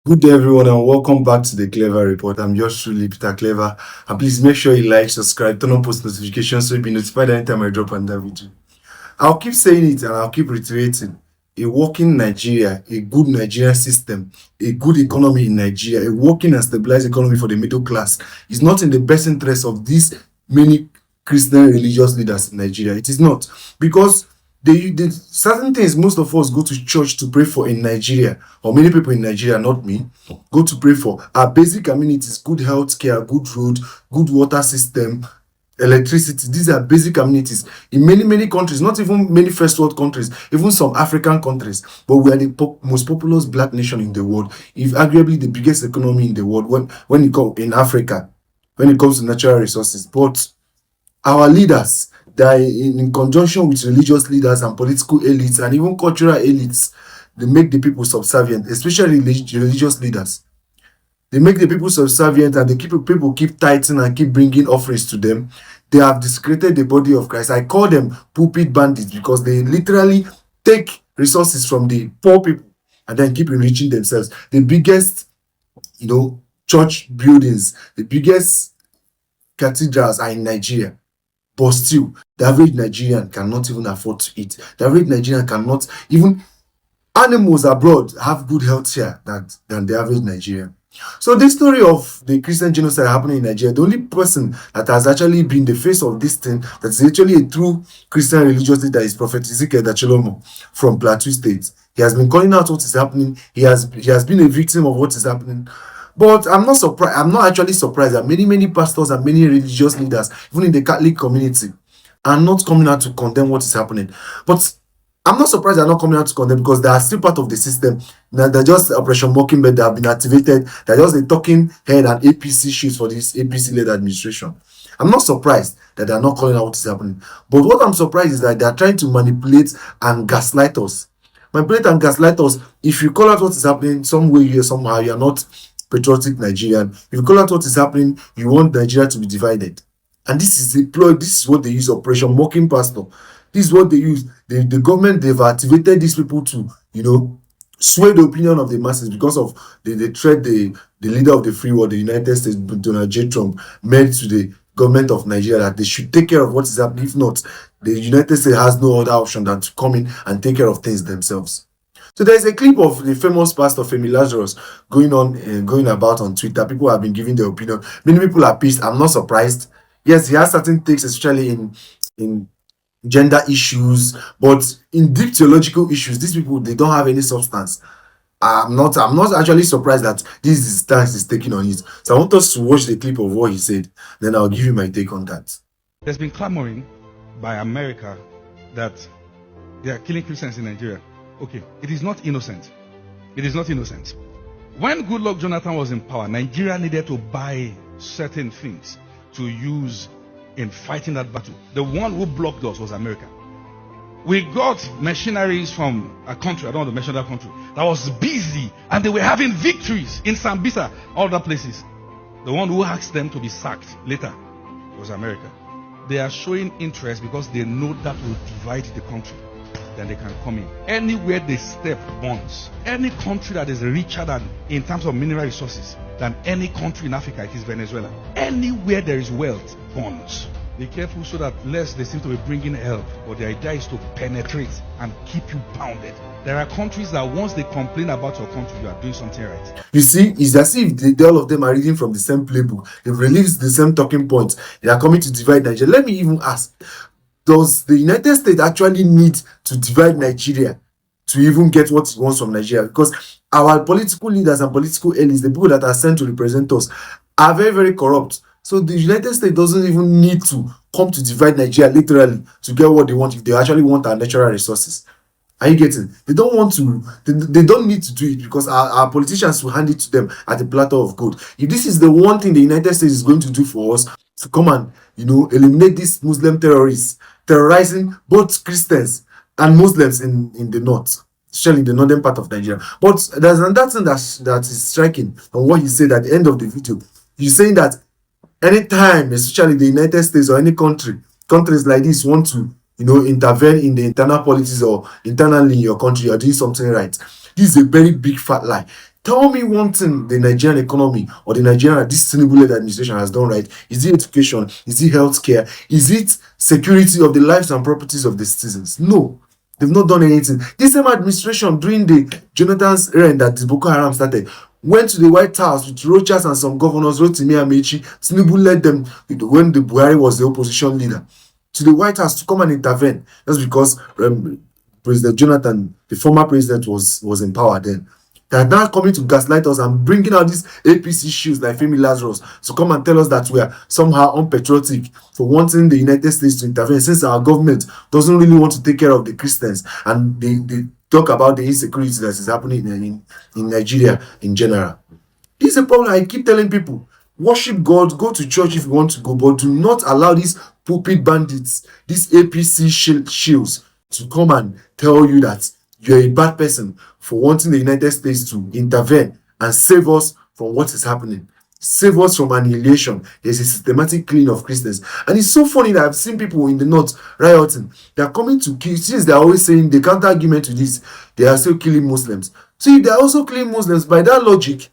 Good day, everyone, and welcome back to the Clever Report. I'm yours truly, Peter Clever. And please make sure you like, subscribe, turn on post notifications so you'll be notified anytime I drop another video. I'll keep saying it and I'll keep reiterating. A working Nigeria, a good Nigerian system, a good economy in Nigeria, a working and stabilized economy for the middle class is not in the best interest of these many Christian religious leaders in Nigeria. It is not. Because the certain things most of us go to church to pray for in Nigeria, or many people in Nigeria, not me, go to pray for are basic amenities, good health care, good road, good water system, electricity. These are basic amenities in many countries, not even many first world countries, even some African countries. But we are the most populous black nation in the world, if arguably the biggest economy in the world when it comes in Africa, when it comes to natural resources. But our leaders, that in conjunction with religious leaders and political elites and even cultural elites, they make the people subservient, especially religious leaders. They make the people subservient and they people keep tithing and keep bringing offerings to them. They have discredited the body of Christ. I call them pulpit bandits because they literally take resources from the poor people and then keep enriching themselves. The biggest, church buildings, the biggest cathedrals are in Nigeria. But still, the average Nigerian cannot even afford to eat. The average Nigerian cannot even. Animals abroad have good health care than the average Nigerian. So this story of the Christian genocide happening in Nigeria, the only person that has actually been the face of this thing, that is actually a true Christian religious leader, is Prophet Ezekiel Dachilomo from Plateau State. He has been calling out what is happening. He has been a victim of what is happening. But I'm not surprised. I'm not actually surprised that many pastors and many religious leaders, even in the Catholic community, are not coming out to condemn what is happening. But I'm not surprised they're not coming out to condemn because they are still part of the system. Now they're just Operation Mockingbird that have been activated. They're just a talking head and APC shoes for this APC-led administration. I'm not surprised that they're not calling out what is happening. But what I'm surprised is that they're trying to manipulate and gaslight us. Manipulate and gaslight us. If you call out what is happening some way here, somehow, you're not patriotic Nigerian. If you call out what is happening, you want Nigeria to be divided. And this is deployed. This is what they use, Operation Mocking Pastor. This is what they use. The government, they've activated these people to, sway the opinion of the masses because of the threat the leader of the free world, the United States, Donald J. Trump, made to the government of Nigeria that they should take care of what is happening. If not, the United States has no other option than to come in and take care of things themselves. So there's a clip of the famous pastor Femi Lazarus going about on Twitter. People have been giving their opinion. Many people are pissed. I'm not surprised. Yes, he has certain takes, especially in gender issues, but in deep theological issues, these people, they don't have any substance. I'm not actually surprised that this stance is taken on it. So I want us to watch the clip of what he said. Then I'll give you my take on that. There's been clamoring by America that they are killing Christians in Nigeria. Okay, it is not innocent. It is not innocent. When Goodluck Jonathan was in power, Nigeria needed to buy certain things to use in fighting that battle. The one who blocked us was America. We got mercenaries from a country, I don't want to mention that country, that was busy and they were having victories in Sambisa, all the places. The one who asked them to be sacked later was America. They are showing interest because they know that will divide the country. Then they can come in. Anywhere they step burns. Any country that is richer than in terms of mineral resources than any country in Africa, it is Venezuela. Anywhere there is wealth, burns. Be careful so that less they seem to be bringing help, but the idea is to penetrate and keep you bounded. There are countries that once they complain about your country, you are doing something right. You see, it's as if all of them are reading from the same playbook. They've released the same talking points. They are coming to divide Nigeria. Let me even ask, does the United States actually need to divide Nigeria to even get what it wants from Nigeria? Because our political leaders and political elites, the people that are sent to represent us, are very corrupt. So the United States doesn't even need to come to divide Nigeria literally to get what they want if they actually want our natural resources. Are you getting? They don't want to, they don't need to do it because our politicians will hand it to them at the platter of gold. If this is the one thing the United States is going to do for us, to come and, eliminate these Muslim terrorists, terrorizing both Christians and Muslims in the north, especially in the northern part of Nigeria. But there's another thing that is striking on what he said at the end of the video. He's saying that anytime, especially the United States or any countries like this want to, intervene in the internal politics or internally in your country, you're doing something right. This is a very big fat lie. Tell me one thing the Nigerian economy or the Nigerian, this Tinubu-led administration has done right. Is it education? Is it healthcare? Is it security of the lives and properties of the citizens? No. They've not done anything. This same administration during the Jonathan's reign that the Boko Haram started went to the White House with Rochas and some governors, Rotimi Amechi. Tinubu led them when the Buhari was the opposition leader to the White House to come and intervene. That's because President Jonathan, the former president, was in power then. They are now coming to gaslight us and bringing out these APC shoes like Femi Lazarus to come and tell us that we are somehow unpatriotic for wanting the United States to intervene, since our government doesn't really want to take care of the Christians, and they talk about the insecurity that is happening in Nigeria in general. This is a problem. I keep telling people, worship God, go to church if you want to go, but do not allow these pulpit bandits, these APC shields, to come and tell you that you're a bad person for wanting the United States to intervene and save us from what is happening. Save us from annihilation. There's a systematic killing of Christians. And it's so funny that I've seen people in the north rioting. They're coming to kill, since they're always saying the counter argument to this, they are still killing Muslims. So if they're also killing Muslims, by that logic,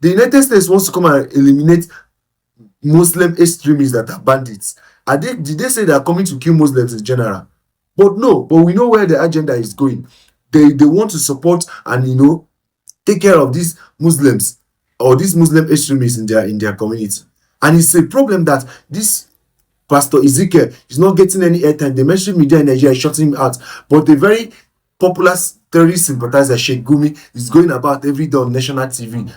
the United States wants to come and eliminate Muslim extremists that are bandits. Did they say they are coming to kill Muslims in general? But no, but we know where the agenda is going. They want to support and take care of these Muslims or these Muslim extremists in their community. And it's a problem that this Pastor Ezekiel is not getting any airtime. The mainstream media in Nigeria is shutting him out. But the very popular terrorist sympathizer Sheikh Gumi is going about every day on national TV,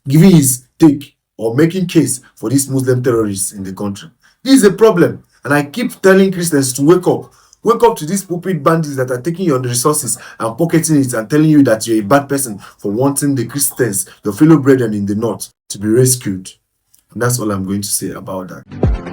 giving his take or making case for these Muslim terrorists in the country. This is a problem. And I keep telling Christians to wake up. Wake up to these pulpit bandits that are taking your resources and pocketing it and telling you that you're a bad person for wanting the Christians, your fellow brethren in the north, to be rescued. And that's all I'm going to say about that.